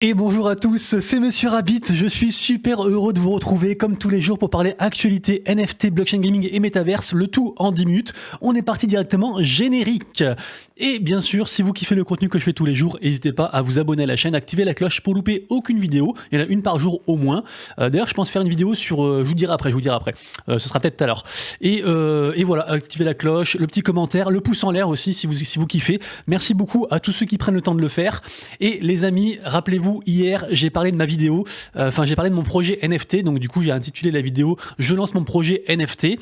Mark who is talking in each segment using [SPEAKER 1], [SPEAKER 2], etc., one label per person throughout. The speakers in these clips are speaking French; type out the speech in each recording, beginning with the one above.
[SPEAKER 1] Et bonjour à tous, c'est Monsieur Rabbit, je suis super heureux de vous retrouver comme tous les jours pour parler actualité, NFT, blockchain gaming et métaverse, le tout en 10 minutes. On est parti directement générique. Et bien sûr, si vous kiffez le contenu que je fais tous les jours, n'hésitez pas à vous abonner à la chaîne, activer la cloche pour louper aucune vidéo. Il y en a une par jour au moins. D'ailleurs, je pense faire une vidéo sur... je vous dirai après. Ce sera peut-être tout à l'heure. Et voilà, activez la cloche, le petit commentaire, le pouce en l'air aussi si vous kiffez. Merci beaucoup à tous ceux qui prennent le temps de le faire. Et les amis, rappelez-vous, hier, j'ai parlé de ma vidéo, j'ai parlé de mon projet NFT, donc du coup, j'ai intitulé la vidéo « Je lance mon projet NFT ».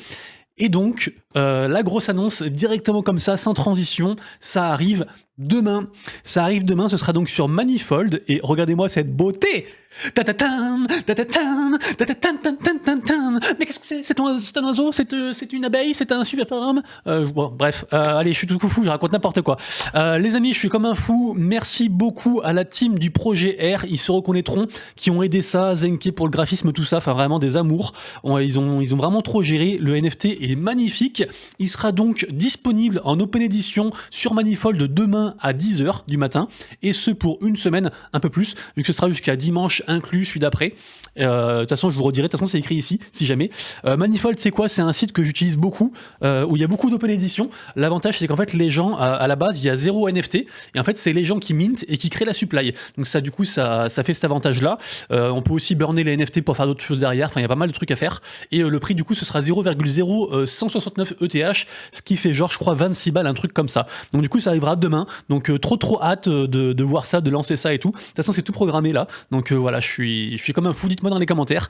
[SPEAKER 1] Et donc, la grosse annonce, directement comme ça, sans transition, ça arrive demain. Ça arrive demain, ce sera donc sur Manifold, et regardez-moi cette beauté. Ta-ta-tan, ta-ta-tan, ta-ta-tan, ta-ta-tan. Mais qu'est-ce que c'est? C'est un oiseau? C'est une abeille? C'est un superpomme? Bon, bref, allez, je suis tout fou, je raconte n'importe quoi. Les amis, je suis comme un fou. Merci beaucoup à la team du projet R. Ils se reconnaîtront, qui ont aidé ça, Zenke pour le graphisme, tout ça. Enfin, vraiment des amours. Ils ont vraiment trop géré. Le NFT est magnifique. Il sera donc disponible en open edition sur Manifold demain à 10h du matin. Et ce pour une semaine, un peu plus, vu que ce sera jusqu'à dimanche inclus, celui d'après. De toute façon, je vous redirai, de toute façon, c'est écrit ici, si jamais. Manifold, c'est quoi? C'est un site que j'utilise beaucoup, où il y a beaucoup d'open edition. L'avantage, c'est qu'en fait, les gens, à la base, il y a 0 NFT, et en fait, c'est les gens qui mint et qui créent la supply. Donc ça, du coup, ça fait cet avantage-là. On peut aussi burner les NFT pour faire d'autres choses derrière. Enfin, il y a pas mal de trucs à faire. Et le prix, du coup, ce sera 0,0169 ETH, ce qui fait genre, je crois, 26 balles, un truc comme ça. Donc du coup, ça arrivera demain. Donc trop hâte de voir ça, de lancer ça et tout. De toute façon, c'est tout programmé là. Donc voilà, je suis comme un fou. Dites-moi dans les commentaires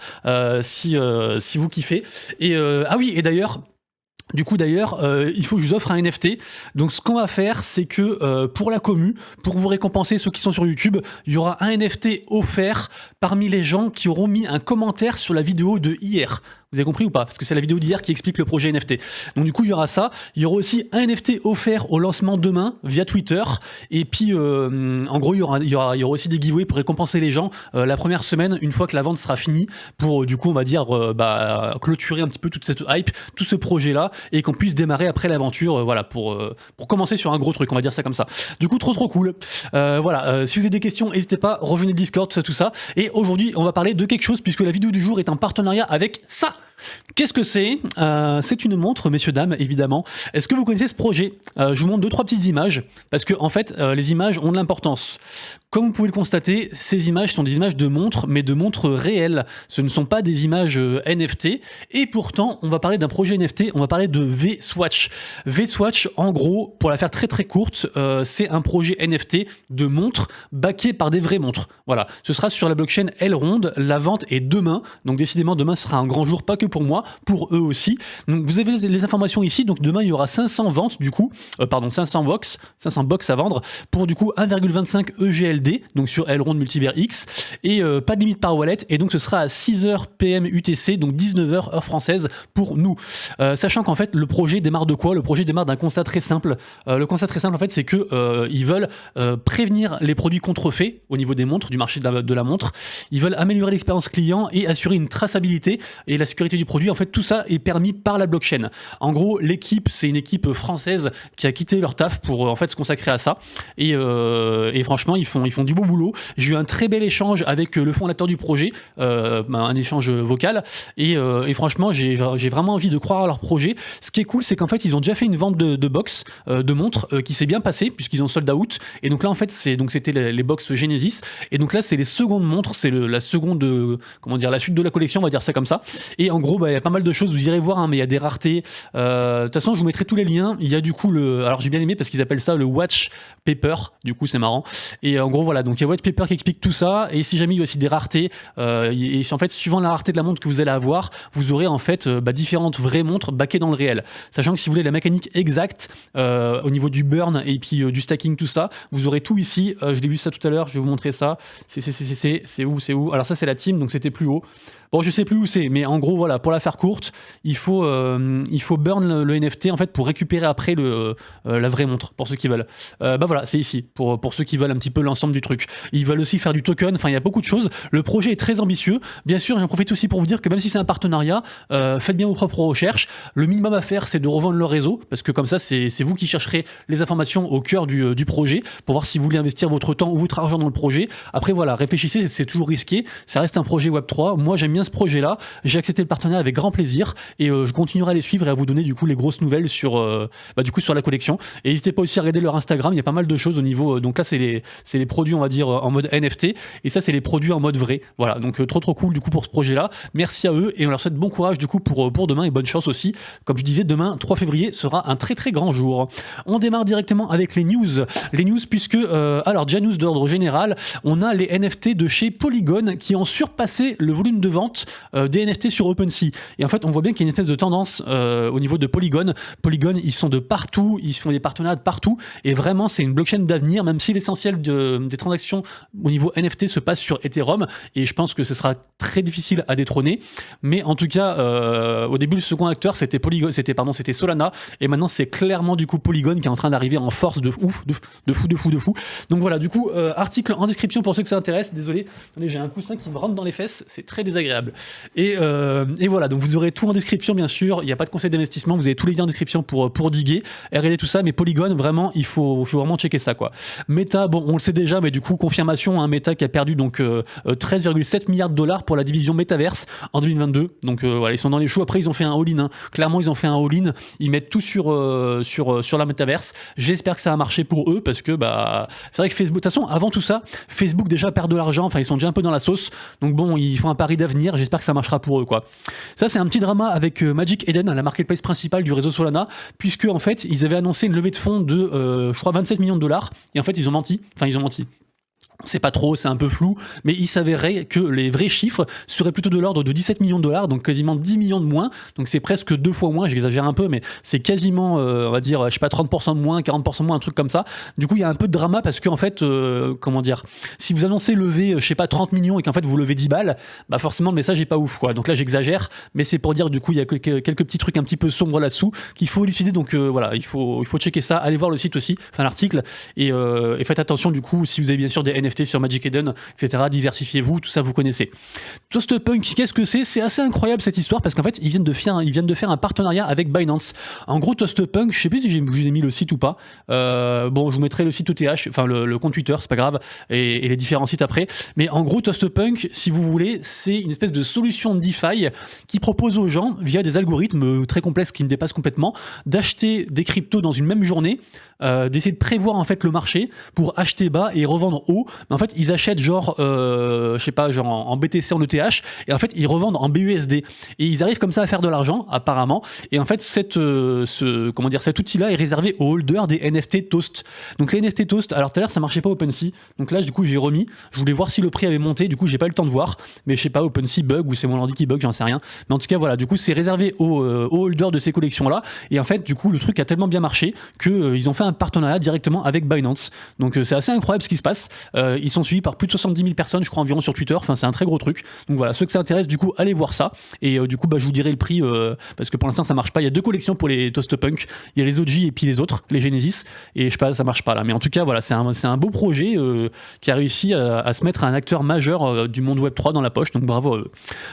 [SPEAKER 1] si vous kiffez. Et ah oui, et d'ailleurs, il faut que je vous offre un NFT. Donc ce qu'on va faire, c'est que pour la commu, pour vous récompenser ceux qui sont sur YouTube, il y aura un NFT offert parmi les gens qui auront mis un commentaire sur la vidéo de hier. Vous avez compris ou pas? Parce que c'est la vidéo d'hier qui explique le projet NFT. Donc du coup, il y aura ça. Il y aura aussi un NFT offert au lancement demain via Twitter. Et puis, en gros, il y aura aussi des giveaways pour récompenser les gens la première semaine, une fois que la vente sera finie, pour du coup, on va dire, clôturer un petit peu toute cette hype, tout ce projet-là, et qu'on puisse démarrer après l'aventure, voilà, pour commencer sur un gros truc, on va dire ça comme ça. Du coup, trop cool. Si vous avez des questions, n'hésitez pas, revenez le Discord, tout ça. Et aujourd'hui, on va parler de quelque chose, puisque la vidéo du jour est en partenariat avec ça. Qu'est-ce que c'est? C'est une montre, messieurs, dames, évidemment. Est-ce que vous connaissez ce projet? Je vous montre 2-3 petites images, parce que en fait, les images ont de l'importance. Comme vous pouvez le constater, ces images sont des images de montres, mais de montres réelles. Ce ne sont pas des images NFT, et pourtant, on va parler d'un projet NFT, on va parler de V-Swatch. V-Swatch, en gros, pour la faire très courte, c'est un projet NFT de montres backé par des vraies montres. Voilà, ce sera sur la blockchain Elrond, la vente est demain, donc décidément, demain sera un grand jour, pas que pour moi, pour eux aussi. Donc vous avez les informations ici, donc demain il y aura 500 ventes du coup, 500 box à vendre pour du coup 1,25 EGLD, donc sur Elrond Multivers X, et pas de limite par wallet, et donc ce sera à 6h PM UTC, donc 19h heure française pour nous. Sachant qu'en fait le projet démarre de quoi? Le projet démarre d'un constat très simple. Le constat très simple en fait, c'est que ils veulent prévenir les produits contrefaits au niveau des montres, du marché de la montre. Ils veulent améliorer l'expérience client et assurer une traçabilité et la sécurité du produit. En fait, tout ça est permis par la blockchain. En gros, l'équipe, c'est une équipe française qui a quitté leur taf pour en fait se consacrer à ça. Et franchement, ils font du beau boulot. J'ai eu un très bel échange avec le fondateur du projet, un échange vocal. Et franchement, j'ai vraiment envie de croire à leur projet. Ce qui est cool, c'est qu'en fait, ils ont déjà fait une vente de box, de montres, qui s'est bien passée puisqu'ils ont sold out. Et donc là, en fait, c'était les box Genesis. Et donc là, c'est les secondes montres, c'est la seconde, la suite de la collection, on va dire ça comme ça. Et en gros, il y a pas mal de choses, vous irez voir, hein, mais il y a des raretés. De toute façon, je vous mettrai tous les liens. Il y a du coup alors j'ai bien aimé parce qu'ils appellent ça le watch paper, du coup c'est marrant. Et en gros voilà, donc il y a watch paper qui explique tout ça, et si jamais il y a aussi des raretés, et en fait suivant la rareté de la montre que vous allez avoir, vous aurez en fait différentes vraies montres backées dans le réel. Sachant que si vous voulez la mécanique exacte au niveau du burn et puis du stacking, tout ça, vous aurez tout ici. Je l'ai vu ça tout à l'heure, je vais vous montrer ça. C'est où? Alors ça c'est la team, donc c'était plus haut. Bon, je sais plus où c'est, mais en gros voilà, voilà, pour la faire courte, il faut burn le NFT en fait pour récupérer après la vraie montre pour ceux qui veulent. Voilà, c'est ici pour ceux qui veulent un petit peu l'ensemble du truc. Ils veulent aussi faire du token. Enfin, il y a beaucoup de choses. Le projet est très ambitieux. Bien sûr, j'en profite aussi pour vous dire que même si c'est un partenariat, faites bien vos propres recherches. Le minimum à faire, c'est de rejoindre leur réseau parce que comme ça, c'est vous qui chercherez les informations au cœur du projet pour voir si vous voulez investir votre temps ou votre argent dans le projet. Après, voilà, réfléchissez. C'est toujours risqué. Ça reste un projet Web3. Moi, j'aime bien ce projet-là. J'ai accepté le partenariat avec grand plaisir et je continuerai à les suivre et à vous donner du coup les grosses nouvelles sur la collection. Et n'hésitez pas aussi à regarder leur Instagram, il y a pas mal de choses au niveau. Donc là, c'est les produits, on va dire, en mode NFT, et ça, c'est les produits en mode vrai. Voilà, donc trop cool du coup pour ce projet-là. Merci à eux et on leur souhaite bon courage du coup pour demain et bonne chance aussi. Comme je disais, demain, 3 février, sera un très très grand jour. On démarre directement avec les news. Les news, puisque, alors, déjà news d'ordre général, on a les NFT de chez Polygon qui ont surpassé le volume de vente des NFT sur OpenSea. Et en fait, on voit bien qu'il y a une espèce de tendance au niveau de Polygon. Polygon, ils sont de partout, ils font des partenariats de partout, et vraiment, c'est une blockchain d'avenir, même si l'essentiel des transactions au niveau NFT se passe sur Ethereum, et je pense que ce sera très difficile à détrôner. Mais en tout cas, au début, le second acteur, c'était Solana, et maintenant, c'est clairement du coup Polygon qui est en train d'arriver en force de fou. Donc voilà, du coup, article en description pour ceux que ça intéresse. Désolé, attendez, j'ai un coussin qui me rentre dans les fesses, c'est très désagréable. Et voilà, donc vous aurez tout en description, bien sûr. Il n'y a pas de conseil d'investissement, vous avez tous les liens en description pour diguer, regarder tout ça. Mais Polygon, vraiment, il faut vraiment checker ça, quoi. Meta, bon, on le sait déjà, mais du coup, confirmation, hein, Meta qui a perdu donc 13,7 milliards de dollars pour la division Metaverse en 2022. Donc voilà, ils sont dans les choux. Après, ils ont fait un all-in. Hein. Clairement, ils ont fait un all-in. Ils mettent tout sur la Metaverse. J'espère que ça a marché pour eux parce que c'est vrai que Facebook, de toute façon, avant tout ça, Facebook déjà perd de l'argent. Enfin, ils sont déjà un peu dans la sauce. Donc bon, ils font un pari d'avenir. J'espère que ça marchera pour eux, quoi. Ça, c'est un petit drama avec Magic Eden, la marketplace principale du réseau Solana, puisque en fait, ils avaient annoncé une levée de fonds de, je crois, 27 millions de dollars. Et en fait, ils ont menti. C'est pas trop, c'est un peu flou, mais il s'avérait que les vrais chiffres seraient plutôt de l'ordre de 17 millions de dollars, donc quasiment 10 millions de moins, donc c'est presque 2 fois moins, j'exagère un peu, mais c'est quasiment, on va dire, je sais pas, 30% de moins, 40% de moins, un truc comme ça. Du coup, il y a un peu de drama parce qu'en fait, comment dire, si vous annoncez lever, je sais pas, 30 millions et qu'en fait vous levez 10 balles, forcément le message est pas ouf, quoi. Donc là, j'exagère, mais c'est pour dire, du coup, il y a quelques petits trucs un petit peu sombres là-dessous qu'il faut élucider, donc voilà, il faut checker ça, allez voir le site aussi, enfin l'article, et faites attention, du coup, si vous avez bien sûr des NFT sur Magic Eden, etc. Diversifiez-vous, tout ça vous connaissez. Toastpunk, qu'est-ce que c'est? C'est assez incroyable cette histoire parce qu'en fait ils viennent de faire un partenariat avec Binance. En gros, Toastpunk, je sais plus si je vous ai mis le site ou pas. Bon, je vous mettrai le site ETH, enfin le compte Twitter, c'est pas grave, et les différents sites après. Mais en gros, Toastpunk, si vous voulez, c'est une espèce de solution de DeFi qui propose aux gens, via des algorithmes très complexes qui me dépassent complètement, d'acheter des cryptos dans une même journée, d'essayer de prévoir en fait le marché pour acheter bas et revendre haut. Mais en fait, ils achètent genre, je sais pas, genre en BTC, en ETH, et en fait, ils revendent en BUSD. Et ils arrivent comme ça à faire de l'argent, apparemment. Et en fait, cet outil-là est réservé aux holders des NFT Toast. Donc les NFT Toast, alors tout à l'heure, ça marchait pas OpenSea. Donc là, du coup, j'ai remis. Je voulais voir si le prix avait monté. Du coup, j'ai pas eu le temps de voir. Mais je sais pas, OpenSea bug ou c'est mon ordi qui bug, j'en sais rien. Mais en tout cas, voilà. Du coup, c'est réservé aux holders de ces collections-là. Et en fait, du coup, le truc a tellement bien marché que ils ont fait un partenariat directement avec Binance. Donc c'est assez incroyable ce qui se passe. Ils sont suivis par plus de 70 000 personnes, je crois, environ sur Twitter. Enfin, c'est un très gros truc. Donc voilà, ceux que ça intéresse, du coup, allez voir ça. Et du coup, je vous dirai le prix parce que pour l'instant, ça marche pas. Il y a 2 collections pour les Toastpunk. Il y a les OG et puis les autres, les Genesis. Et je sais pas, ça marche pas là. Mais en tout cas, voilà, c'est un beau projet qui a réussi à se mettre à un acteur majeur du monde Web3 dans la poche. Donc bravo à eux.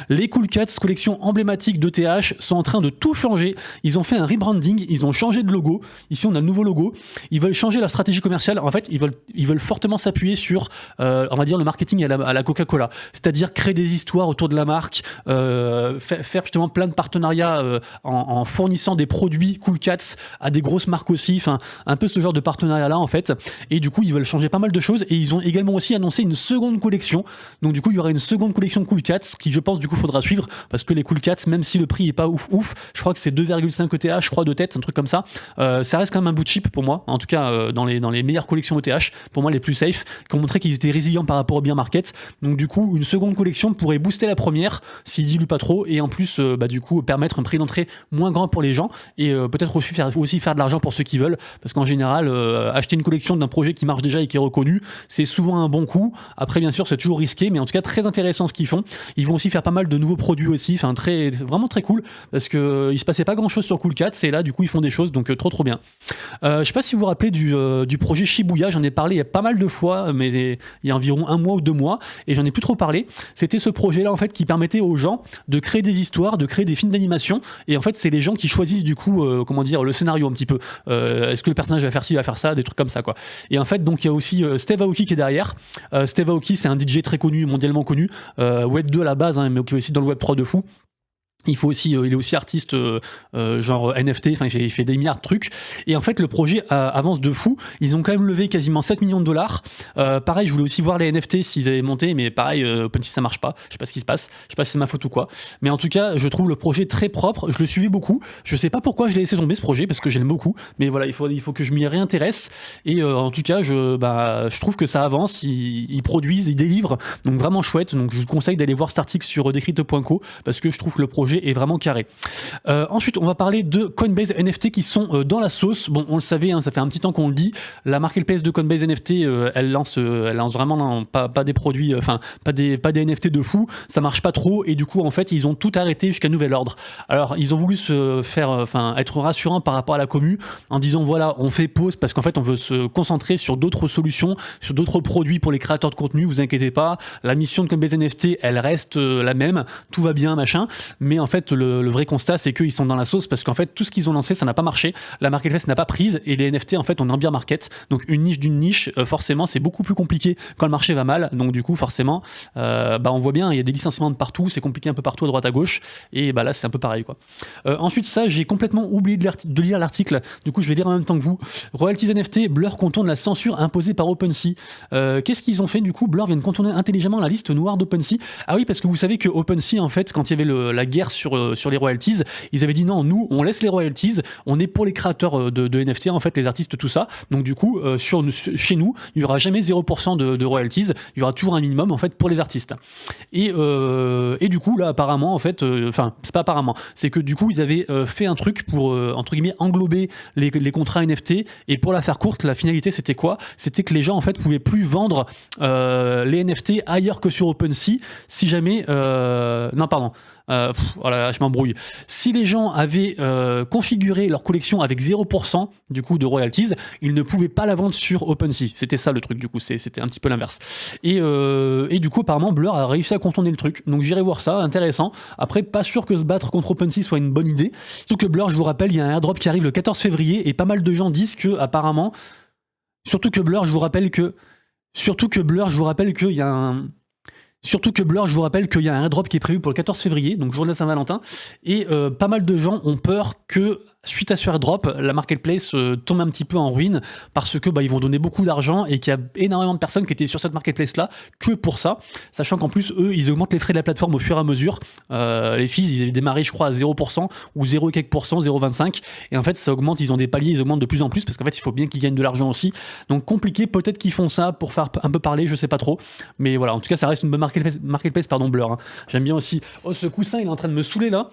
[SPEAKER 1] Les Cool Cats, collection emblématique d'ETH, sont en train de tout changer. Ils ont fait un rebranding, ils ont changé de logo. Ici, on a le nouveau logo. Ils veulent changer leur stratégie commerciale. En fait, ils veulent fortement s'appuyer sur, on va dire, le marketing à la Coca-Cola. C'est-à-dire créer des histoires autour de la marque, faire justement plein de partenariats en fournissant des produits Cool Cats à des grosses marques aussi. Enfin, un peu ce genre de partenariat-là, en fait. Et du coup, ils veulent changer pas mal de choses. Et ils ont également aussi annoncé une seconde collection. Donc, du coup, il y aura une seconde collection Cool Cats qui, je pense, du coup, faudra suivre parce que les Cool Cats, même si le prix est pas ouf, je crois que c'est 2,5 ETH, je crois, de tête, un truc comme ça. Ça reste quand même un bout de chip pour moi. moi, en tout cas dans les meilleures collections ETH, pour moi les plus safe, qui ont montré qu'ils étaient résilients par rapport au bear market. Donc du coup, une seconde collection pourrait booster la première s'il dilue pas trop, et en plus du coup permettre un prix d'entrée moins grand pour les gens, et peut-être aussi faire de l'argent pour ceux qui veulent, parce qu'en général acheter une collection d'un projet qui marche déjà et qui est reconnu, c'est souvent un bon coup. Après bien sûr c'est toujours risqué, mais en tout cas très intéressant ce qu'ils font. Ils vont aussi faire pas mal de nouveaux produits aussi, enfin vraiment très cool, parce que il se passait pas grand chose sur Cool Cats, et là du coup ils font des choses, donc trop bien. Je sais pas si vous vous rappelez du projet Shibuya, j'en ai parlé il y a pas mal de fois, mais il y a environ 1 mois ou 2 mois, et j'en ai plus trop parlé. C'était ce projet là en fait qui permettait aux gens de créer des histoires, de créer des films d'animation, et en fait c'est les gens qui choisissent du coup comment dire, le scénario un petit peu, est-ce que le personnage va faire ci, va faire ça, des trucs comme ça quoi. Et en fait donc il y a aussi Steve Aoki qui est derrière. Steve Aoki c'est un DJ très connu, mondialement connu, Web 2 à la base, hein, mais qui est aussi dans le Web 3 de fou. Il est aussi artiste genre NFT, enfin il fait des milliards de trucs, et en fait le projet avance de fou. Ils ont quand même levé quasiment 7 millions de dollars. Pareil, je voulais aussi voir les NFT s'ils avaient monté, mais pareil, OpenSea ça marche pas, je sais pas ce qui se passe, je sais pas si c'est ma faute ou quoi, mais en tout cas je trouve le projet très propre, je le suivais beaucoup, je sais pas pourquoi je l'ai laissé tomber ce projet, parce que j'aime beaucoup, mais voilà, il faut que je m'y réintéresse, et en tout cas je trouve que ça avance, ils produisent, ils délivrent, donc vraiment chouette. Donc je vous conseille d'aller voir cet article sur Decrypto.co, parce que je trouve que le projet est vraiment carré. Ensuite, on va parler de Coinbase NFT qui sont dans la sauce. Bon, on le savait, hein, ça fait un petit temps qu'on le dit. La marketplace de Coinbase NFT, elle lance vraiment pas des produits, enfin pas des NFT de fou. Ça marche pas trop, et du coup, en fait, ils ont tout arrêté jusqu'à nouvel ordre. Alors, ils ont voulu être rassurants par rapport à la commu en disant voilà, on fait pause parce qu'en fait, on veut se concentrer sur d'autres solutions, sur d'autres produits pour les créateurs de contenu. Vous inquiétez pas, la mission de Coinbase NFT, elle reste la même. Tout va bien, machin. Mais en fait, le vrai constat, c'est qu'ils sont dans la sauce parce qu'en fait, tout ce qu'ils ont lancé, ça n'a pas marché. La marketplace n'a pas prise, et les NFT, en fait, on est en bear market. Donc, une niche d'une niche, forcément, c'est beaucoup plus compliqué quand le marché va mal. Donc, du coup, forcément, on voit bien, il y a des licenciements de partout, c'est compliqué un peu partout à droite à gauche. Et là, c'est un peu pareil, quoi. Ensuite, ça, j'ai complètement oublié de lire l'article. Du coup, je vais lire en même temps que vous. Royalties NFT, Blur contourne la censure imposée par OpenSea. Qu'est-ce qu'ils ont fait, du coup? Blur vient de contourner intelligemment la liste noire d'OpenSea. Ah oui, parce que vous savez que OpenSea, en fait, quand il y avait la guerre sur les royalties, ils avaient dit non, nous on laisse les royalties, on est pour les créateurs de NFT, en fait les artistes, tout ça. Donc du coup chez nous il y aura jamais 0% de royalties, il y aura toujours un minimum en fait pour les artistes. Et du coup là apparemment en fait, enfin c'est pas apparemment, c'est que du coup ils avaient fait un truc pour entre guillemets englober les contrats NFT, et pour la faire courte, la finalité c'était quoi? C'était que les gens en fait pouvaient plus vendre les NFT ailleurs que sur OpenSea si jamais non pardon. Oh là là, je m'embrouille. Si les gens avaient configuré leur collection avec 0% du coup de royalties, ils ne pouvaient pas la vendre sur OpenSea. C'était ça le truc, du coup, c'était un petit peu l'inverse. Et du coup, apparemment, Blur a réussi à contourner le truc. Donc j'irai voir ça, intéressant. Après, pas sûr que se battre contre OpenSea soit une bonne idée. Surtout que Blur, je vous rappelle, il y a un airdrop qui arrive le 14 février, et pas mal de gens disent que apparemment, surtout que Blur, je vous rappelle qu'il y a un... Surtout que Blur, je vous rappelle qu'il y a un airdrop qui est prévu pour le 14 février, donc jour de la Saint-Valentin, et pas mal de gens ont peur que, suite à ce airdrop, la marketplace tombe un petit peu en ruine, parce que ils vont donner beaucoup d'argent, et qu'il y a énormément de personnes qui étaient sur cette marketplace là que pour ça, sachant qu'en plus eux ils augmentent les frais de la plateforme au fur et à mesure. Les fees, ils avaient démarré je crois à 0% ou 0 et quelques %, 0,25, et en fait ça augmente, ils ont des paliers, ils augmentent de plus en plus, parce qu'en fait il faut bien qu'ils gagnent de l'argent aussi. Donc compliqué, peut-être qu'ils font ça pour faire un peu parler, je sais pas trop, mais voilà, en tout cas ça reste une bonne marketplace Blur, hein. J'aime bien aussi. Oh, ce coussin il est en train de me saouler là,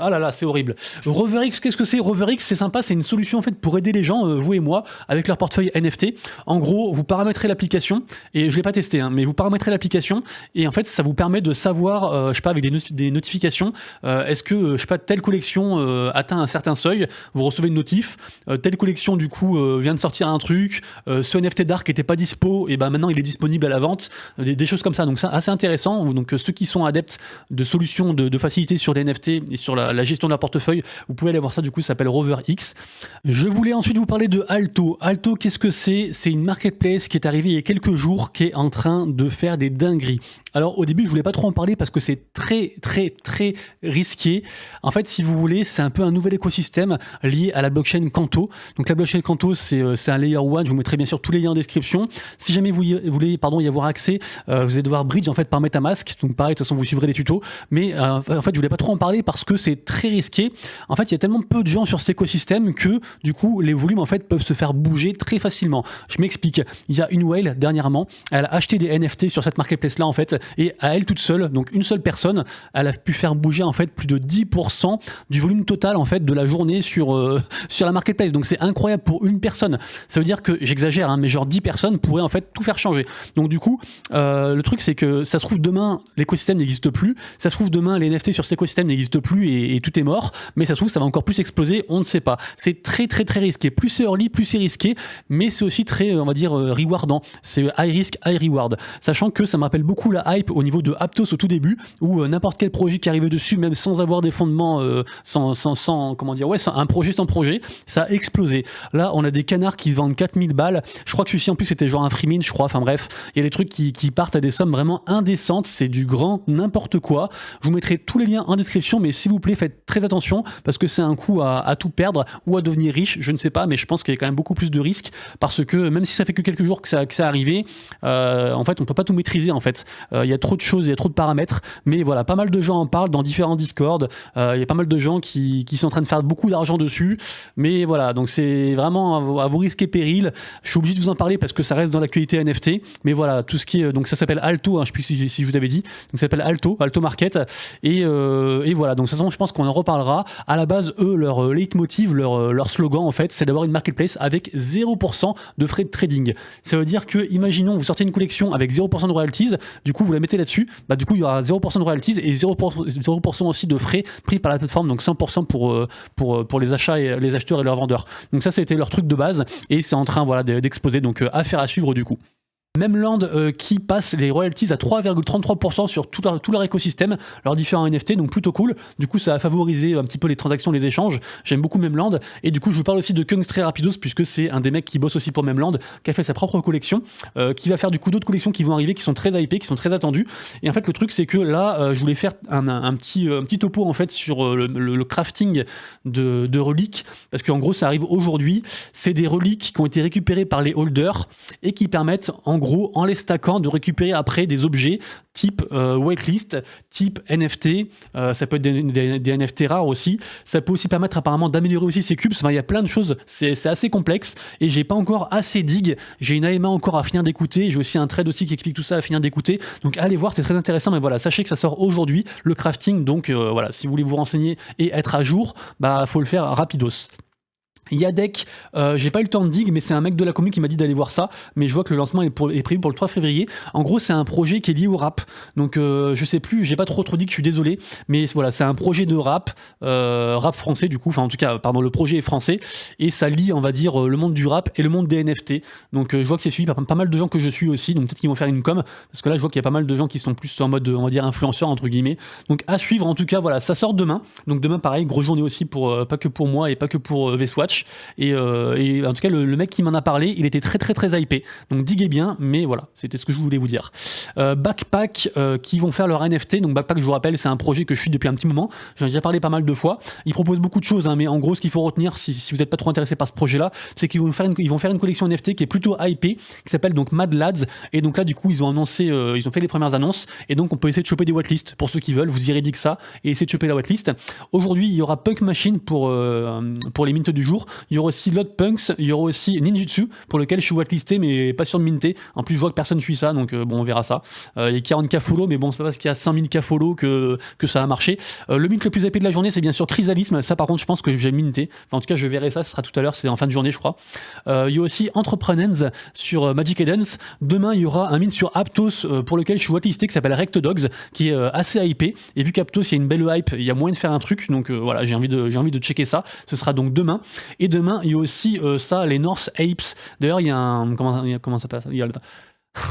[SPEAKER 1] ah là là, c'est horrible. RoverX, qu'est-ce que c'est? RoverX, c'est sympa, c'est une solution en fait pour aider les gens, vous et moi, avec leur portefeuille NFT. En gros, vous paramétrez l'application, et je l'ai pas testé, hein, mais vous paramétrez l'application, et en fait ça vous permet de savoir, je sais pas, avec des notifications, est-ce que je sais pas, telle collection atteint un certain seuil, vous recevez une notif, telle collection du coup vient de sortir un truc, ce NFT Dark était pas dispo, et maintenant il est disponible à la vente, des choses comme ça. Donc ça, assez intéressant. Donc ceux qui sont adeptes de solutions de facilité sur les NFT et sur la gestion de leur portefeuille, vous pouvez aller voir ça, du coup ça s'appelle RoverX. Je voulais ensuite vous parler de Alto. Alto, qu'est-ce que c'est? C'est une marketplace qui est arrivée il y a quelques jours, qui est en train de faire des dingueries. Alors au début je voulais pas trop en parler parce que c'est très très très risqué. En fait, si vous voulez, c'est un peu un nouvel écosystème lié à la blockchain Canto. Donc la blockchain Canto, c'est un layer 1, je vous mettrai bien sûr tous les liens en description. Si jamais vous voulez y avoir accès, vous allez devoir bridge en fait par MetaMask. Donc pareil, de toute façon vous suivrez les tutos, mais en fait je voulais pas trop en parler parce que c'est très risqué. En fait, il y a tellement tellement peu de gens sur cet écosystème que du coup les volumes en fait peuvent se faire bouger très facilement. Je m'explique. Il y a une whale dernièrement, elle a acheté des NFT sur cette marketplace là en fait, et à elle toute seule, donc une seule personne, elle a pu faire bouger en fait plus de 10% du volume total en fait de la journée sur sur la marketplace. Donc c'est incroyable pour une personne. Ça veut dire que j'exagère, hein, mais genre 10 personnes pourraient en fait tout faire changer. Donc du coup, le truc c'est que ça se trouve demain l'écosystème n'existe plus, ça se trouve demain les NFT sur cet écosystème n'existent plus et tout est mort, mais ça se trouve ça va encore plus exploser, on ne sait pas. C'est très très très risqué. Plus c'est early, plus c'est risqué, mais c'est aussi très, on va dire, rewardant. C'est high risk, high reward. Sachant que ça me rappelle beaucoup la hype au niveau de Aptos au tout début, où n'importe quel projet qui arrivait dessus, même sans avoir des fondements, sans comment dire, ouais, un projet sans projet, ça a explosé. Là, on a des canards qui se vendent 4000 balles. Je crois que celui-ci en plus c'était genre un free mint, je crois. Enfin bref, il y a des trucs qui partent à des sommes vraiment indécentes. C'est du grand n'importe quoi. Je vous mettrai tous les liens en description, mais s'il vous plaît, faites très attention parce que c'est un coup à tout perdre ou à devenir riche. Je ne sais pas, mais je pense qu'il y a quand même beaucoup plus de risques parce que même si ça fait que quelques jours que ça arrivé, en fait, on peut pas tout maîtriser. En fait, il y a trop de choses, il y a trop de paramètres. Mais voilà, pas mal de gens en parlent dans différents Discord. Il y a pas mal de gens qui sont en train de faire beaucoup d'argent dessus. Mais voilà, donc c'est vraiment à vos risques et périls. Je suis obligé de vous en parler parce que ça reste dans l'actualité NFT. Mais voilà, tout ce qui est, donc ça s'appelle Alto, hein, je sais plus si je vous avais dit. Donc ça s'appelle Alto Market. Et voilà, donc de toute façon, je pense qu'on en reparlera. À la base, eux, leur leitmotiv, leur slogan, en fait, c'est d'avoir une marketplace avec 0% de frais de trading. Ça veut dire que, imaginons, vous sortez une collection avec 0% de royalties, du coup, vous la mettez là-dessus, bah, du coup, il y aura 0% de royalties et 0% aussi de frais pris par la plateforme, donc 100% pour les achats et les acheteurs et leurs vendeurs. Donc ça, c'était leur truc de base et c'est en train, voilà, d'exploser. Donc, affaire à suivre, du coup. Memland qui passe les royalties à 3,33% sur tout leur écosystème, leurs différents NFT, donc plutôt cool. Du coup, ça a favorisé un petit peu les transactions, les échanges. J'aime beaucoup Memland. Et du coup, je vous parle aussi de Kungs très rapidos, puisque c'est un des mecs qui bosse aussi pour Memland, qui a fait sa propre collection, qui va faire du coup d'autres collections qui vont arriver, qui sont très hypées, qui sont très attendues. Et en fait, le truc, c'est que là, je voulais faire un petit topo en fait sur le crafting de reliques, parce qu'en gros, ça arrive aujourd'hui. C'est des reliques qui ont été récupérées par les holders et qui permettent en gros, en les stackant, de récupérer après des objets type whitelist, type NFT, ça peut être des NFT rares aussi, ça peut aussi permettre apparemment d'améliorer aussi ses cubes, enfin, il y a plein de choses, c'est assez complexe et j'ai pas encore assez dig, j'ai une AMA encore à finir d'écouter, j'ai aussi un trade aussi qui explique tout ça à finir d'écouter, donc allez voir, c'est très intéressant, mais voilà, sachez que ça sort aujourd'hui, le crafting, donc voilà, si vous voulez vous renseigner et être à jour, bah faut le faire rapidos. Yadek, j'ai pas eu le temps de dig, mais c'est un mec de la commune qui m'a dit d'aller voir ça, mais je vois que le lancement est prévu pour le 3 février. En gros, c'est un projet qui est lié au rap, donc je sais plus, j'ai pas trop dit que je suis désolé, mais voilà, c'est un projet de rap français du coup, enfin en tout cas, pardon, le projet est français, et ça lie, on va dire, le monde du rap et le monde des NFT, donc je vois que c'est suivi par pas mal de gens que je suis aussi, donc peut-être qu'ils vont faire une com, parce que là je vois qu'il y a pas mal de gens qui sont plus en mode, on va dire, influenceurs entre guillemets, donc à suivre en tout cas, voilà, ça sort demain, donc demain pareil, grosse journée aussi pour, pas que pour moi et pas que pour V-Swatch. Et en tout cas le mec qui m'en a parlé, il était très très très hypé, donc diguez bien, mais voilà, c'était ce que je voulais vous dire. Backpack qui vont faire leur NFT, donc Backpack, je vous rappelle, c'est un projet que je suis depuis un petit moment, j'en ai déjà parlé pas mal de fois, ils proposent beaucoup de choses, hein, mais en gros ce qu'il faut retenir si vous n'êtes pas trop intéressé par ce projet là, c'est qu'ils vont faire une collection NFT qui est plutôt hypée, qui s'appelle donc Mad Lads, et donc là du coup ils ont annoncé, ils ont fait les premières annonces, et donc on peut essayer de choper des wetlists pour ceux qui veulent, vous irez dire que ça, et essayer de choper la wetlist. Aujourd'hui il y aura Punk Machine pour les mints du jour, il y aura aussi Lot Punks, il y aura aussi Ninjutsu pour lequel je suis whitelisté mais pas sûr de minter. En plus je vois que personne suit ça, donc bon, on verra ça. Il y a 40k follow, mais bon, c'est pas parce qu'il y a 100 000k follow que ça a marché. Le mint le plus épais de la journée, c'est bien sûr Chrysalisme. Ça par contre je pense que j'ai minté, enfin en tout cas je verrai ça, ce sera tout à l'heure, c'est en fin de journée je crois. Il y a aussi Entrepreneurs sur Magic Eden. Demain il y aura un mint sur Aptos pour lequel je suis whitelisté, qui s'appelle Rect Dogs, qui est assez hypé, et vu qu'Aptos il y a une belle hype, il y a moyen de faire un truc, donc voilà, j'ai envie de checker ça. Ce sera donc demain. Et demain il y a aussi ça, les North Apes. D'ailleurs, il y a un... Comment ça passe?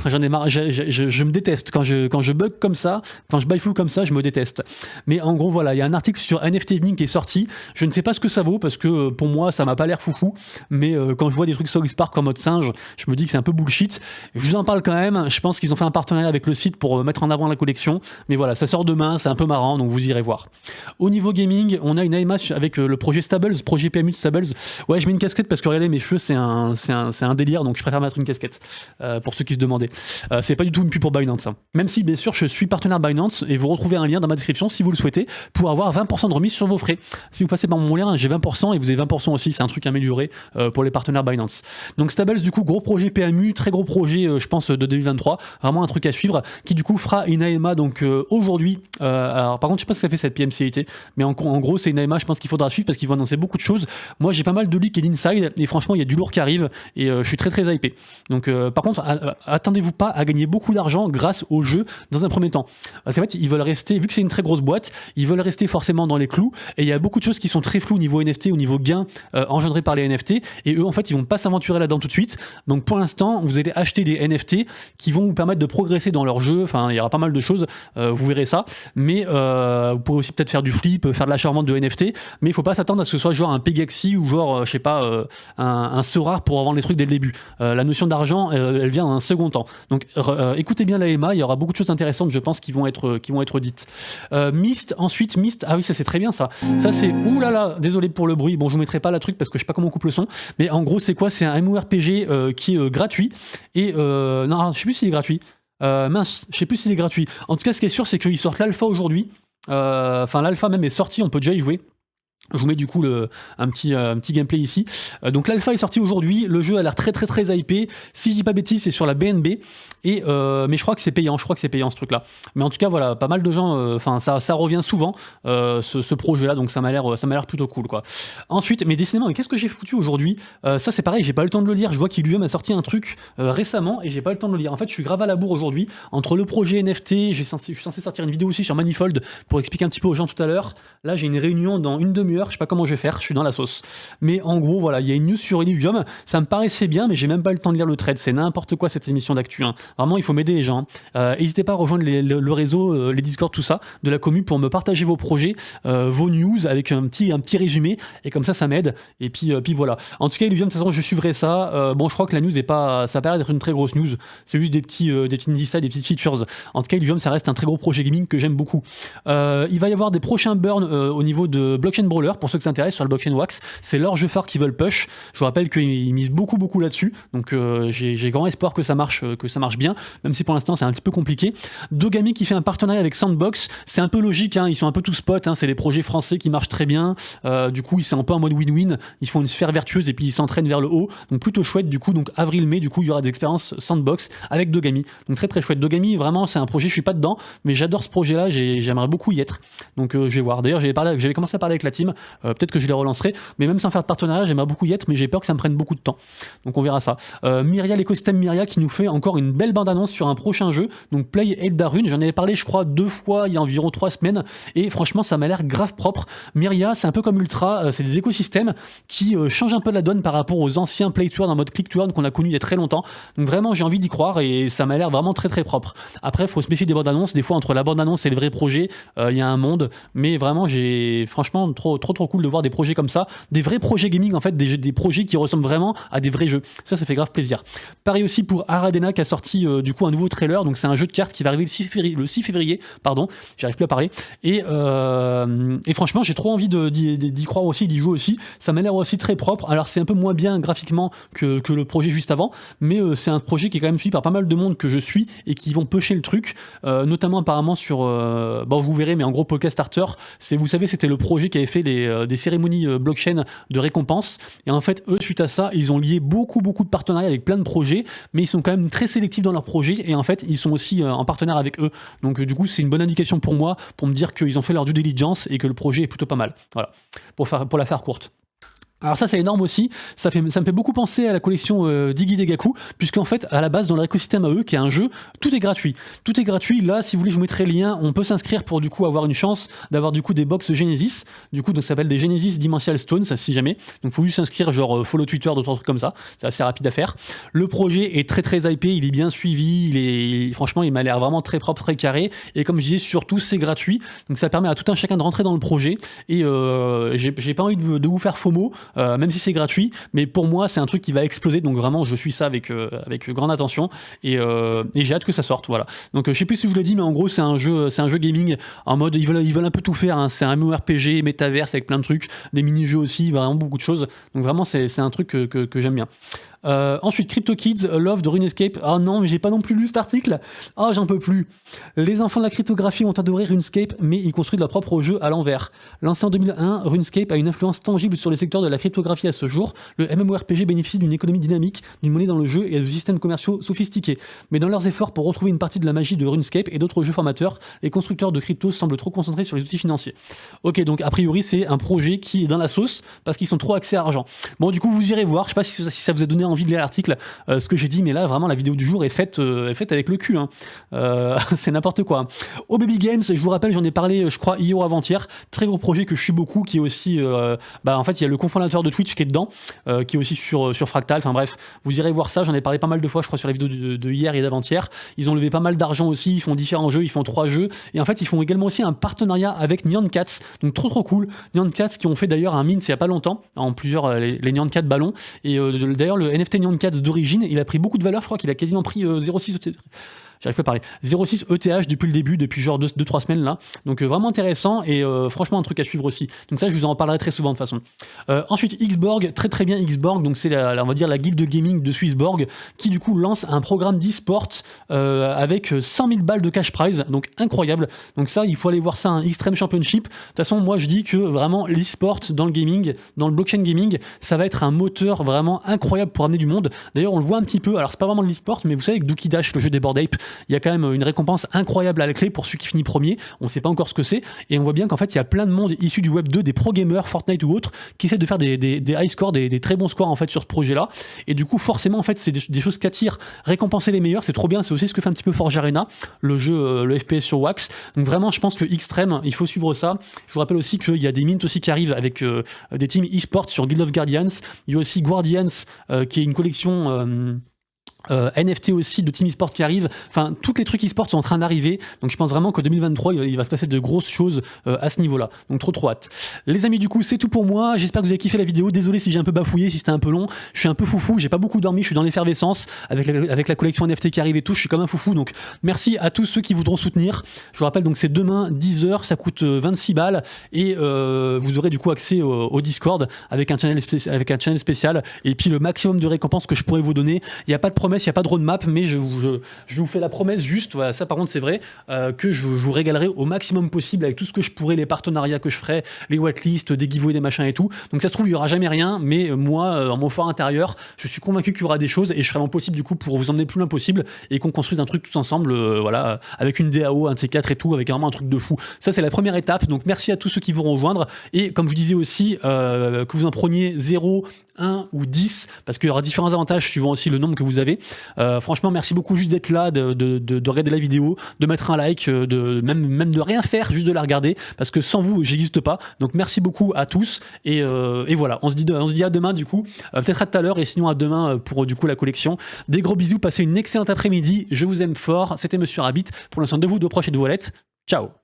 [SPEAKER 1] J'en ai marre, je me déteste quand je bug comme ça, quand je baille comme ça, je me déteste. Mais en gros voilà, il y a un article sur NFT Evening qui est sorti, je ne sais pas ce que ça vaut parce que pour moi ça m'a pas l'air foufou, mais quand je vois des trucs South Park en mode singe, je me dis que c'est un peu bullshit. Je vous en parle quand même, je pense qu'ils ont fait un partenariat avec le site pour mettre en avant la collection, mais voilà, ça sort demain, c'est un peu marrant, donc vous irez voir. Au niveau gaming, on a une AMA avec le projet Stables, projet PMU de Stables. Ouais, je mets une casquette parce que regardez mes cheveux, c'est un délire, donc je préfère mettre une casquette pour ceux qui se demandent. demandez. C'est pas du tout une pub pour Binance, hein. Même si bien sûr je suis partenaire Binance et vous retrouvez un lien dans ma description si vous le souhaitez pour avoir 20% de remise sur vos frais. Si vous passez par mon lien, j'ai 20% et vous avez 20% aussi, c'est un truc amélioré pour les partenaires Binance. Donc Stables, du coup, gros projet PMU, très gros projet je pense de 2023, vraiment un truc à suivre, qui du coup fera une AMA donc aujourd'hui. Alors par contre je sais pas si ça fait cette PMCIT, mais en gros c'est une AMA, je pense qu'il faudra suivre parce qu'ils vont annoncer beaucoup de choses. Moi j'ai pas mal de leaks et d'inside et franchement il y a du lourd qui arrive et je suis très très hypé. Donc par contre attendez-vous pas à gagner beaucoup d'argent grâce au jeu dans un premier temps. Parce qu'en fait ils veulent rester, vu que c'est une très grosse boîte, ils veulent rester forcément dans les clous et il y a beaucoup de choses qui sont très floues au niveau NFT, au niveau gain engendré par les NFT et eux en fait ils vont pas s'aventurer là-dedans tout de suite. Donc pour l'instant vous allez acheter des NFT qui vont vous permettre de progresser dans leur jeu, enfin il y aura pas mal de choses, vous verrez ça, mais vous pourrez aussi peut-être faire du flip, faire de l'achat-revente de NFT, mais il faut pas s'attendre à ce que ce soit genre un Pegaxi ou genre je sais pas un Sora pour vendre les trucs dès le début. La notion d'argent elle vient dans un second temps. Donc écoutez bien l'AMA, il y aura beaucoup de choses intéressantes je pense qui vont être dites. Myst, ensuite Myst, ah oui ça c'est très bien ça c'est, oulala, désolé pour le bruit, bon je vous mettrai pas la truc parce que je sais pas comment on coupe le son, mais en gros c'est quoi, c'est un MMORPG qui est gratuit et non je sais plus s'il est gratuit, mince je sais plus s'il est gratuit, en tout cas ce qui est sûr c'est qu'ils sortent l'alpha aujourd'hui, enfin l'alpha même est sorti, on peut déjà y jouer. Je vous mets du coup un petit gameplay ici. Donc l'alpha est sorti aujourd'hui, le jeu a l'air très très très hypé. Si je dis pas bêtise, c'est sur la BNB et mais je crois que c'est payant, ce truc là. Mais en tout cas voilà, pas mal de gens, enfin ça revient souvent ce projet là, donc ça m'a l'air plutôt cool quoi. Ensuite, mais décidément, mais qu'est-ce que j'ai foutu aujourd'hui, ça c'est pareil, j'ai pas eu le temps de le lire. Je vois qu'Illuvium a sorti un truc récemment et j'ai pas eu le temps de le lire. En fait, je suis grave à la bourre aujourd'hui entre le projet NFT, je suis censé sortir une vidéo aussi sur Manifold pour expliquer un petit peu aux gens tout à l'heure. Là, j'ai une réunion dans une demi-heure. Je sais pas comment je vais faire, je suis dans la sauce. Mais en gros, voilà, il y a une news sur Illuvium, ça me paraissait bien, mais j'ai même pas eu le temps de lire le thread, c'est n'importe quoi cette émission d'actu. Hein. Vraiment, il faut m'aider les gens. N'hésitez pas à rejoindre le réseau, les Discord, tout ça, de la commu pour me partager vos projets, vos news avec un petit résumé, et comme ça m'aide. Et puis voilà. En tout cas, Illuvium, de toute façon, je suivrai ça. Bon, je crois que la news est pas, ça paraît d'être une très grosse news, c'est juste des petites insights, des petites features. En tout cas, Illuvium, ça reste un très gros projet gaming que j'aime beaucoup. Il va y avoir des prochains burns au niveau de Blockchain Brawler, pour ceux qui s'intéressent sur le blockchain Wax, c'est leur jeu phare qu'ils veulent push. Je vous rappelle qu'ils misent beaucoup là-dessus, donc j'ai grand espoir que ça marche bien, même si pour l'instant c'est un petit peu compliqué. Dogami qui fait un partenariat avec Sandbox, c'est un peu logique, hein, ils sont un peu tous potes, hein, c'est les projets français qui marchent très bien, du coup ils sont un peu en mode win-win, ils font une sphère vertueuse et puis ils s'entraînent vers le haut, donc plutôt chouette. Du coup donc avril-mai, du coup il y aura des expériences Sandbox avec Dogami, donc très très chouette. Dogami vraiment c'est un projet, je suis pas dedans, mais j'adore ce projet là, j'aimerais beaucoup y être, donc je vais voir. D'ailleurs j'avais commencé à parler avec la team, peut-être que je les relancerai, mais même sans faire de partenariat, j'aimerais beaucoup y être, mais j'ai peur que ça me prenne beaucoup de temps. Donc on verra ça. Myria, l'écosystème Myria qui nous fait encore une belle bande-annonce sur un prochain jeu, donc Play Eldarune, j'en avais parlé je crois 2 fois il y a environ 3 semaines, et franchement ça m'a l'air grave propre. Myria, c'est un peu comme Ultra, c'est des écosystèmes qui changent un peu la donne par rapport aux anciens Play to Earn en mode Click to Earn qu'on a connus il y a très longtemps, donc vraiment j'ai envie d'y croire et ça m'a l'air vraiment très très propre. Après il faut se méfier des bandes-annonces, des fois entre la bande-annonce et le vrai projet, il y a un monde, mais vraiment j'ai franchement trop cool de voir des projets comme ça, des vrais projets gaming en fait, des projets qui ressemblent vraiment à des vrais jeux. Ça fait grave plaisir. Pareil aussi pour Aradena qui a sorti du coup un nouveau trailer, donc c'est un jeu de cartes qui va arriver le 6 février, pardon, j'arrive plus à parler, et franchement j'ai trop envie d'y croire aussi, d'y jouer aussi, ça m'a l'air aussi très propre. Alors c'est un peu moins bien graphiquement que le projet juste avant, mais c'est un projet qui est quand même suivi par pas mal de monde que je suis et qui vont pusher le truc, notamment apparemment sur, bon vous verrez, mais en gros Podcast Starter, vous savez c'était le projet qui avait fait des cérémonies blockchain de récompense, et en fait eux suite à ça ils ont lié beaucoup de partenariats avec plein de projets, mais ils sont quand même très sélectifs dans leurs projets, et en fait ils sont aussi en partenaire avec eux, donc du coup c'est une bonne indication pour moi pour me dire qu'ils ont fait leur due diligence et que le projet est plutôt pas mal. Voilà, pour la faire courte. Alors ça c'est énorme aussi, ça me fait beaucoup penser à la collection d'Iggy Degaku, puisqu'en fait à la base dans leur écosystème à eux, qui est un jeu, tout est gratuit. Tout est gratuit, là si vous voulez je vous mettrai le lien, on peut s'inscrire pour du coup avoir une chance d'avoir du coup des box Genesis, du coup donc ça s'appelle des Genesis Dimensional Stones, ça si jamais, donc faut juste s'inscrire genre follow Twitter, d'autres trucs comme ça, c'est assez rapide à faire. Le projet est très très hypé, il est bien suivi, franchement il m'a l'air vraiment très propre, très carré, et comme je disais surtout c'est gratuit, donc ça permet à tout un chacun de rentrer dans le projet, et j'ai pas envie de vous faire FOMO, même si c'est gratuit, mais pour moi c'est un truc qui va exploser, donc vraiment je suis ça avec grande attention, et j'ai hâte que ça sorte, voilà. Donc je sais plus si je vous l'ai dit, mais en gros c'est un jeu gaming en mode ils veulent un peu tout faire, hein. C'est un MMORPG, métaverse avec plein de trucs, des mini-jeux aussi, vraiment beaucoup de choses, donc vraiment c'est un truc que j'aime bien. Ensuite, Crypto Kids Love de RuneScape. Ah non, mais j'ai pas non plus lu cet article. Ah, j'en peux plus. Les enfants de la cryptographie ont adoré RuneScape, mais ils construisent leur propre jeu à l'envers. Lancé en 2001, RuneScape a une influence tangible sur les secteurs de la cryptographie à ce jour. Le MMORPG bénéficie d'une économie dynamique, d'une monnaie dans le jeu et de systèmes commerciaux sophistiqués. Mais dans leurs efforts pour retrouver une partie de la magie de RuneScape et d'autres jeux formateurs, les constructeurs de crypto semblent trop concentrés sur les outils financiers. Ok, donc a priori c'est un projet qui est dans la sauce parce qu'ils sont trop axés à argent. Bon, du coup vous irez voir, je sais pas si ça vous a donné envie de lire l'article, ce que j'ai dit, mais là vraiment la vidéo du jour est faite avec le cul, hein. C'est n'importe quoi. Au Baby Games, je vous rappelle, j'en ai parlé, je crois, hier ou avant-hier, très gros projet que je suis beaucoup, qui est aussi, en fait il y a le cofondateur de Twitch qui est dedans, qui est aussi sur Fractal, enfin bref, vous irez voir ça, j'en ai parlé pas mal de fois, je crois, sur la vidéo de hier et d'avant-hier. Ils ont levé pas mal d'argent aussi, ils font différents jeux, ils font 3 jeux, et en fait ils font également aussi un partenariat avec Nyan Cats, donc trop cool. Nyan Cats qui ont fait d'ailleurs un mint il y a pas longtemps, en plusieurs, les Nyan Cats ballons, et d'ailleurs le NFT Nyan Cats d'origine, il a pris beaucoup de valeur, je crois qu'il a quasiment pris 0,6 j'arrive pas à parler. 0,6 ETH depuis le début, depuis genre 2-3 semaines là. Donc vraiment intéressant et franchement un truc à suivre aussi. Donc ça je vous en parlerai très souvent de toute façon. Ensuite Xborg, très bien Xborg, donc c'est on va dire la guilde de gaming de Swissborg qui du coup lance un programme d'e-sport avec 100 000 balles de cash prize, donc incroyable. Donc ça il faut aller voir ça, un Extreme Championship. De toute façon moi je dis que vraiment l'e-sport dans le gaming, dans le blockchain gaming, ça va être un moteur vraiment incroyable pour amener du monde. D'ailleurs on le voit un petit peu, alors c'est pas vraiment de l'e-sport, mais vous savez que Dookie Dash, le jeu des Bored Ape, il y a quand même une récompense incroyable à la clé pour celui qui finit premier. On ne sait pas encore ce que c'est. Et on voit bien qu'en fait, il y a plein de monde issu du Web 2, des pro gamers, Fortnite ou autres, qui essaient de faire des high scores, des très bons scores en fait sur ce projet-là. Et du coup, forcément, en fait, c'est des choses qui attirent. Récompenser les meilleurs, c'est trop bien. C'est aussi ce que fait un petit peu Forge Arena, le jeu, le FPS sur Wax. Donc vraiment, je pense que Xtreme, il faut suivre ça. Je vous rappelle aussi qu'il y a des mints aussi qui arrivent avec des teams e-sport sur Guild of Guardians. Il y a aussi Guardians, qui est une collection... NFT aussi de Team eSport qui arrive, enfin tous les trucs eSport sont en train d'arriver, donc je pense vraiment qu'en 2023 il va se passer de grosses choses à ce niveau là, donc trop hâte. Les amis, du coup c'est tout pour moi, j'espère que vous avez kiffé la vidéo, désolé si j'ai un peu bafouillé, si c'était un peu long, je suis un peu foufou, j'ai pas beaucoup dormi, je suis dans l'effervescence avec la collection NFT qui arrive et tout, je suis comme un foufou, donc merci à tous ceux qui voudront soutenir. Je vous rappelle donc c'est demain 10h, ça coûte 26 balles et vous aurez du coup accès au Discord avec un channel spécial et puis le maximum de récompenses que je pourrais vous donner. Il n'y a pas de promesse, il n'y a pas de roadmap, mais je vous fais la promesse juste, voilà, ça par contre c'est vrai, que je vous régalerai au maximum possible avec tout ce que je pourrai, les partenariats que je ferai, les whitelists, des giveaways, des machins et tout. Donc ça se trouve il n'y aura jamais rien, mais moi, en mon fort intérieur, je suis convaincu qu'il y aura des choses et je ferai mon possible du coup pour vous emmener le plus loin possible et qu'on construise un truc tous ensemble, voilà, avec une DAO, un de ces quatre et tout, avec vraiment un truc de fou. Ça c'est la première étape, donc merci à tous ceux qui vont rejoindre et comme je vous disais aussi, que vous en preniez 0, 1 ou 10, parce qu'il y aura différents avantages suivant aussi le nombre que vous avez. Franchement, merci beaucoup juste d'être là, de regarder la vidéo, de mettre un like, même de rien faire, juste de la regarder, parce que sans vous, j'existe pas. Donc merci beaucoup à tous, et voilà, on se dit à demain du coup, peut-être à tout à l'heure, et sinon à demain pour du coup la collection. Des gros bisous, passez une excellente après-midi, je vous aime fort, c'était Monsieur Rabbit, pour l'instant de vous, de proches et de vos lettres, ciao.